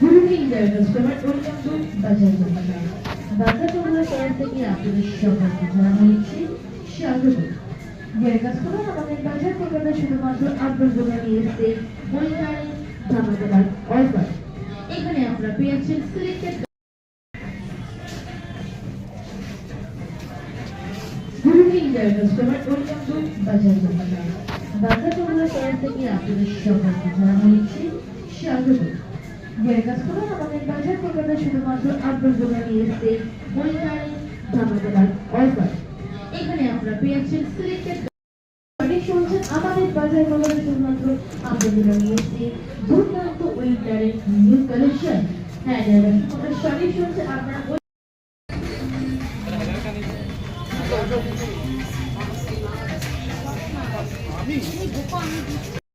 Good evening, dear customer. Welcome to বাজার দোকান। বাজার দোকানের তরফ থেকে আপনাদের সবাইকে জানানো হচ্ছে স্বাগত। Dear customer, আমাদের বাজার দোকানে শুধুমাত্র আপনার জন্য নিয়ে এসেছে বইকারি ধামাকাদার অফার। এখানে আপনারা পেয়েছেন selected Good evening, dear customer. Welcome to বাজার দোকান। বাজার দোকানের তরফ থেকে আপনাদের সবাইকে জানানো হচ্ছে স্বাগত। Dear customer, আমাদের বাজার দোকানে শুধুমাত্র আপনার জন্য নিয়ে এসেছে বইকারি ধামাকাদার অফার। এখানে আপনারা পেয়েছেন সিলেক্টেড শুনছেন আমাদের বাজার দোকানে শুধুমাত্র আপনার জন্য নিয়ে এসেছে দুর্দান্ত উইন্টারের নিউ কালেকশন। হ্যাঁ, আপনারা সঠিক শুনছেন। আপনারা আমি